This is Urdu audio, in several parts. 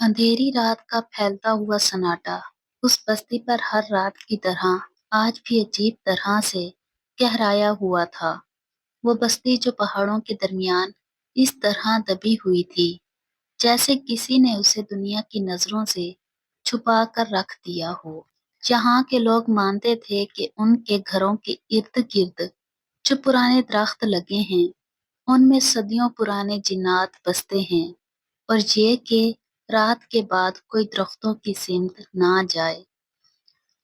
اندھیری رات کا پھیلتا ہوا سناٹا اس بستی پر ہر رات کی طرح آج بھی عجیب طرح سے گہرایا ہوا تھا۔ وہ بستی جو پہاڑوں کے درمیان اس طرح دبی ہوئی تھی جیسے کسی نے اسے دنیا کی نظروں سے چھپا کر رکھ دیا ہو۔ جہاں کے لوگ مانتے تھے کہ ان کے گھروں کے ارد گرد جو پرانے درخت لگے ہیں ان میں صدیوں پرانے جنات بستے ہیں، اور یہ کہ رات کے بعد کوئی درختوں کی سمت نہ جائے۔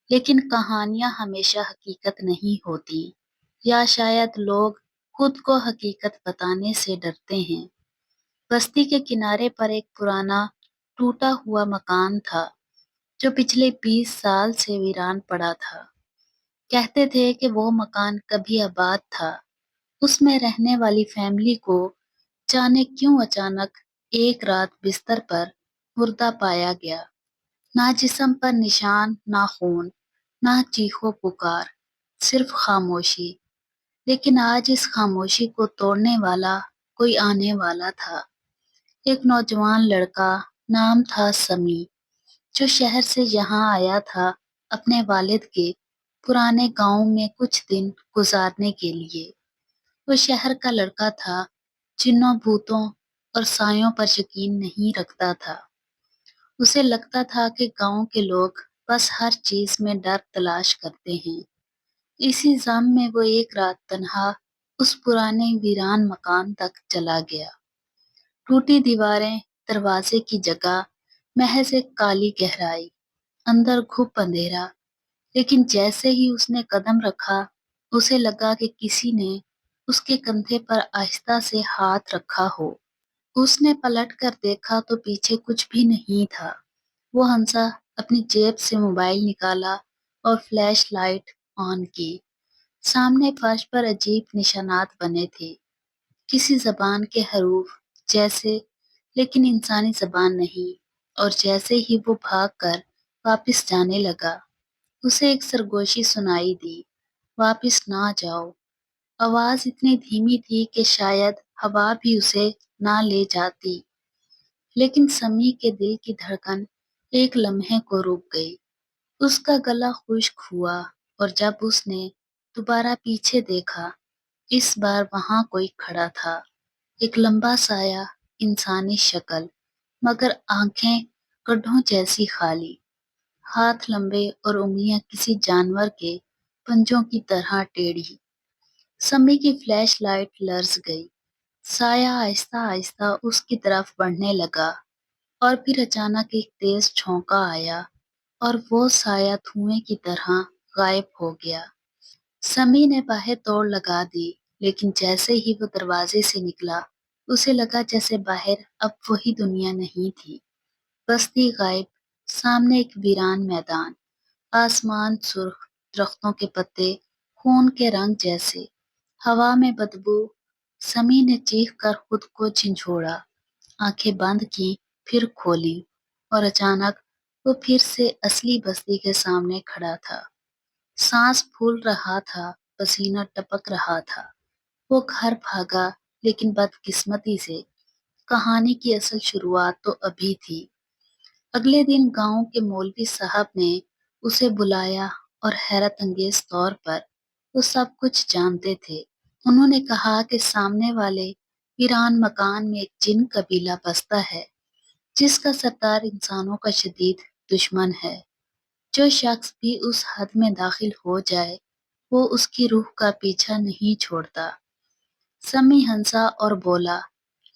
لیکن کہانیاں ہمیشہ حقیقت نہیں ہوتی، یا شاید لوگ خود کو حقیقت بتانے سے ڈرتے ہیں۔ بستی کے کنارے پر ایک پرانا ٹوٹا ہوا مکان تھا جو پچھلے 20 سال سے ویران پڑا تھا۔ کہتے تھے کہ وہ مکان کبھی آباد تھا، اس میں رہنے والی فیملی کو جانے کیوں اچانک ایک رات بستر پر مردہ پایا گیا۔ نہ جسم پر نشان، نہ خون، نہ چیخو پکار، صرف خاموشی۔ لیکن آج اس خاموشی کو توڑنے والا کوئی آنے والا تھا۔ ایک نوجوان لڑکا، نام تھا سمیع، جو شہر سے یہاں آیا تھا اپنے والد کے پرانے گاؤں میں کچھ دن گزارنے کے لیے۔ وہ شہر کا لڑکا تھا، جنوں بھوتوں اور سایوں پر یقین نہیں رکھتا تھا۔ اسے لگتا تھا کہ گاؤں کے لوگ بس ہر چیز میں ڈر تلاش کرتے ہیں۔ اسی غم میں وہ ایک رات تنہا اس پرانے ویران مکان تک چلا گیا۔ ٹوٹی دیواریں، دروازے کی جگہ محض ایک کالی گہرائی، اندر گھپ اندھیرا۔ لیکن جیسے ہی اس نے قدم رکھا اسے لگا کہ کسی نے اس کے کندھے پر آہستہ سے ہاتھ رکھا ہو۔ اس نے پلٹ کر دیکھا تو پیچھے کچھ بھی نہیں تھا۔ وہ ہنسا، اپنی جیب سے موبائل نکالا اور فلیش لائٹ آن کی۔ سامنے فرش پر عجیب نشانات بنے تھے، کسی زبان کے حروف جیسے، لیکن انسانی زبان نہیں۔ اور جیسے ہی وہ بھاگ کر واپس جانے لگا اسے ایک سرگوشی سنائی دی، واپس نہ جاؤ۔ آواز اتنی دھیمی تھی کہ شاید ہوا بھی اسے نہ لے جاتی۔ لیکن سمیع کے دل کی دھڑکن ایک لمحے کو رک گئی۔ اس کا گلا خشک ہوا، اور جب اس نے دوبارہ پیچھے دیکھا اس بار وہاں کوئی کھڑا تھا، ایک لمبا سایہ، انسانی شکل، مگر آنکھیں گڈھوں جیسی خالی، ہاتھ لمبے اور انگلیاں کسی جانور کے پنجوں کی طرح ٹیڑھی۔ سمیع کی فلیش لائٹ لرز گئی، سایہ آہستہ آہستہ اس کی طرف بڑھنے لگا، اور پھر اچانک ایک تیز جھونکا آیا اور وہ سایہ دھوئیں کی طرح غائب ہو گیا۔ سمیع نے باہر دوڑ لگا دی، لیکن جیسے ہی وہ دروازے سے نکلا اسے لگا جیسے باہر اب وہی دنیا نہیں تھی۔ بستی غائب، سامنے ایک ویران میدان، آسمان سرخ، درختوں کے پتے خون کے رنگ جیسے، ہوا میں بدبو۔ سمیع نے چیخ کر خود کو جھنجھوڑا، آنکھیں بند کی پھر کھولی، اور اچانک وہ پھر سے اصلی بستی کے سامنے کھڑا تھا۔ سانس پھول رہا تھا، پسینہ ٹپک رہا تھا۔ وہ گھر بھاگا، لیکن بدقسمتی سے کہانی کی اصل شروعات تو ابھی تھی۔ اگلے دن گاؤں کے مولوی صاحب نے اسے بلایا، اور حیرت انگیز طور پر وہ سب کچھ جانتے تھے۔ انہوں نے کہا کہ سامنے والے ویران مکان میں ایک جن قبیلہ بستا ہے جس کا سردار انسانوں کا شدید دشمن ہے۔ جو شخص بھی اس حد میں داخل ہو جائے وہ اس کی روح کا پیچھا نہیں چھوڑتا۔ سمیع ہنسا اور بولا،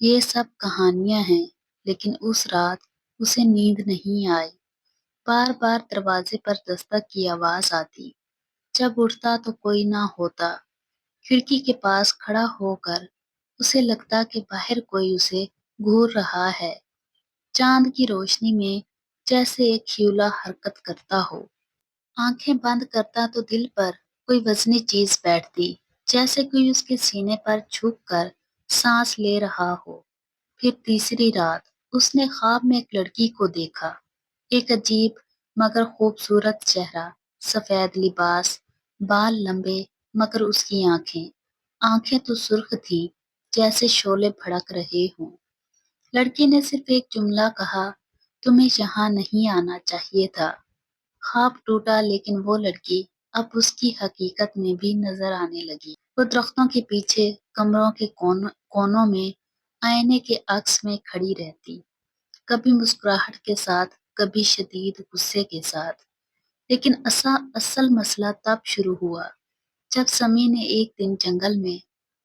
یہ سب کہانیاں ہیں، لیکن اس رات اسے نیند نہیں آئی۔ بار بار دروازے پر دستک کی آواز آتی، جب اٹھتا تو کوئی نہ ہوتا۔ کھڑکی کے پاس کھڑا ہو کر اسے لگتا کہ باہر کوئی اسے گھور رہا ہے، چاند کی روشنی میں جیسے ایک ہیولا حرکت کرتا ہو۔ آنکھیں بند کرتا تو دل پر کوئی وزنی چیز بیٹھتی، جیسے کوئی اس کے سینے پر جھک کر سانس لے رہا ہو۔ پھر تیسری رات اس نے خواب میں ایک لڑکی کو دیکھا، ایک عجیب مگر خوبصورت چہرہ، سفید لباس، بال لمبے، مگر اس کی آنکھیں تو سرخ تھی جیسے شعلے بھڑک رہے ہوں۔ لڑکی نے صرف ایک جملہ کہا، تمہیں یہاں نہیں آنا چاہیے تھا۔ خواب ٹوٹا لیکن وہ لڑکی اب اس کی حقیقت میں بھی نظر آنے لگی۔ وہ درختوں کے پیچھے، کمروں کے کونوں میں، آئینے کے عکس میں کھڑی رہتی، کبھی مسکراہٹ کے ساتھ، کبھی شدید غصے کے ساتھ۔ لیکن اصل مسئلہ تب شروع ہوا جب سمی نے ایک دن جنگل میں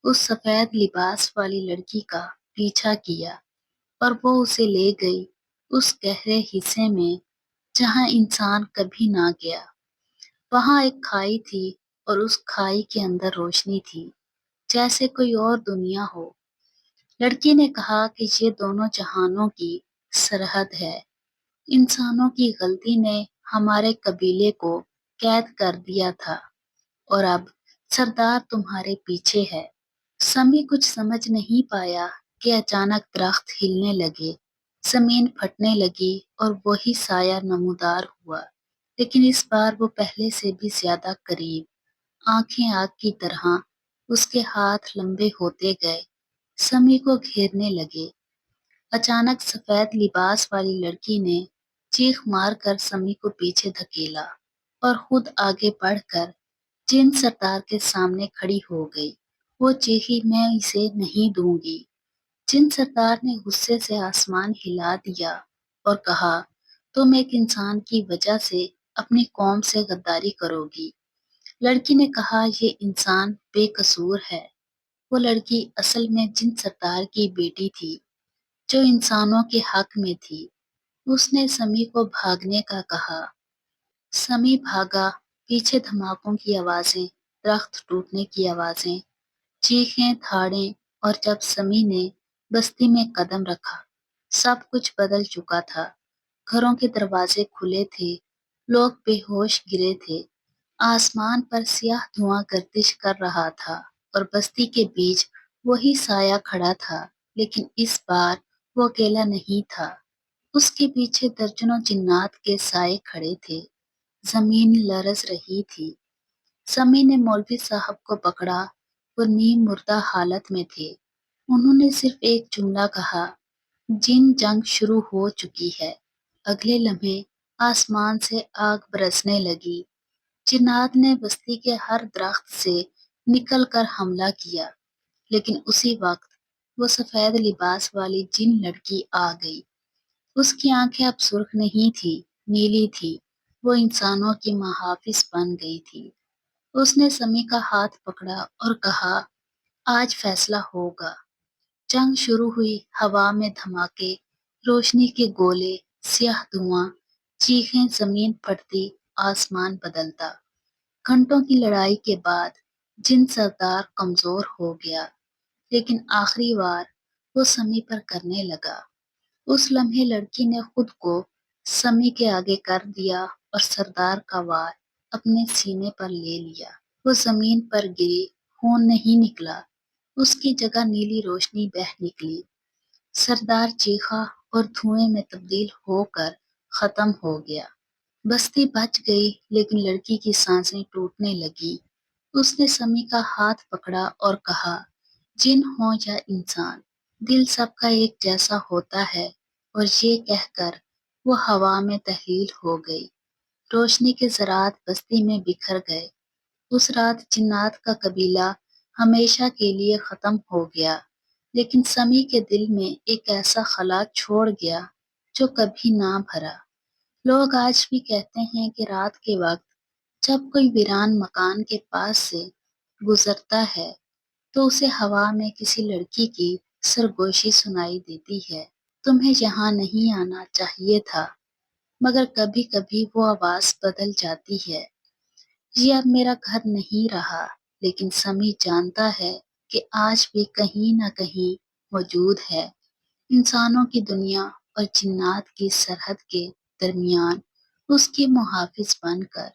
اس سفید لباس والی لڑکی کا پیچھا کیا اور وہ اسے لے گئی اس گہرے حصے میں جہاں انسان کبھی نہ گیا۔ وہاں ایک کھائی تھی اور اس کھائی کے اندر روشنی تھی، جیسے کوئی اور دنیا ہو۔ لڑکی نے کہا کہ یہ دونوں جہانوں کی سرحد ہے۔ انسانوں کی غلطی نے ہمارے قبیلے کو قید کر دیا تھا اور اب سردار تمہارے پیچھے ہے۔ سمی کچھ سمجھ نہیں پایا کہ اچانک درخت ہلنے لگے، زمین پھٹنے لگی اور وہی سایہ نمودار ہوا، لیکن اس بار وہ پہلے سے بھی زیادہ قریب۔ آنکھیں آگ کی طرح اس کے ہاتھ لمبے ہوتے گئے، سمی کو گھیرنے لگے۔ اچانک سفید لباس والی لڑکی نے چیخ مار کر سمی کو پیچھے دھکیلا اور خود آگے بڑھ کر جن سردار کے سامنے کھڑی ہو گئی۔ وہ چیخی، میں اسے نہیں دوں گی۔ جن سردار نے غصے سے آسمان ہلا دیا اور کہا، تم ایک انسان کی وجہ سے اپنی قوم سے غداری کرو گی۔ لڑکی نے کہا، یہ انسان بے قصور ہے۔ وہ لڑکی اصل میں جن سردار کی بیٹی تھی جو انسانوں کے حق میں تھی۔ اس نے سمی کو بھاگنے کا کہا۔ سمی بھاگا، پیچھے دھماکوں کی آوازیں، درخت ٹوٹنے کی آوازیں، چیخیں، دھاڑیں، اور جب سمی نے بستی میں قدم رکھا سب کچھ بدل چکا تھا۔ گھروں کے دروازے کھلے تھے، لوگ بے ہوش گرے تھے، آسمان پر سیاہ دھواں گردش کر رہا تھا اور بستی کے بیچ وہی سایہ کھڑا تھا، لیکن اس بار وہ اکیلا نہیں تھا۔ اس کے پیچھے درجنوں جنات کے سائے کھڑے تھے، زمین لرز رہی تھی۔ سمی نے مولوی صاحب کو پکڑا، وہ نیم مردہ حالت میں تھے۔ انہوں نے صرف ایک جملہ کہا، جنگ شروع ہو چکی ہے۔ اگلے لمحے آسمان سے آگ برسنے لگی۔ جنات نے بستی کے ہر درخت سے نکل کر حملہ کیا، لیکن اسی وقت وہ سفید لباس والی جن لڑکی آ گئی۔ اس کی آنکھیں اب سرخ نہیں تھی، نیلی تھی، وہ انسانوں کی محافظ بن گئی تھی۔ اس نے سمی کا ہاتھ پکڑا اور کہا، آج فیصلہ ہوگا۔ جنگ شروع ہوئی، ہوا میں دھماکے، روشنی کے گولے، سیاہ دھواں، چیخیں، زمین پھٹتی، آسمان بدلتا۔ گھنٹوں کی لڑائی کے بعد جن سردار کمزور ہو گیا، لیکن آخری وار وہ سمی پر کرنے لگا۔ اس لمحے لڑکی نے خود کو سمی کے آگے کر دیا اور سردار کا وار اپنے سینے پر لے لیا۔ وہ زمین پر گری، خون نہیں نکلا، اس کی جگہ نیلی روشنی بہہ نکلی۔ سردار چیخا اور دھوئیں میں تبدیل ہو کر ختم ہو گیا۔ بستی بچ گئی، لیکن لڑکی کی سانسیں ٹوٹنے لگی۔ اس نے سمی کا ہاتھ پکڑا اور کہا، جن ہوں یا انسان، دل سب کا ایک جیسا ہوتا ہے، اور یہ کہہ کر وہ ہوا میں تحلیل ہو گئی۔ روشنی کے ذرات بستی میں بکھر گئے۔ اس رات جنات کا قبیلہ ہمیشہ کے لیے ختم ہو گیا، لیکن سمی کے دل میں ایک ایسا خلا چھوڑ گیا جو کبھی نہ بھرا۔ لوگ آج بھی کہتے ہیں کہ رات کے وقت جب کوئی ویران مکان کے پاس سے گزرتا ہے تو اسے ہوا میں کسی لڑکی کی سرگوشی سنائی دیتی ہے، تمہیں یہاں نہیں آنا چاہیے تھا، مگر کبھی کبھی وہ آواز بدل جاتی ہے۔ یہ اب میرا گھر نہیں رہا، لیکن سمی جانتا ہے کہ آج بھی کہیں نہ کہیں موجود ہے، انسانوں کی دنیا اور جنات کی سرحد کے درمیان، اس کی محافظ بن کر۔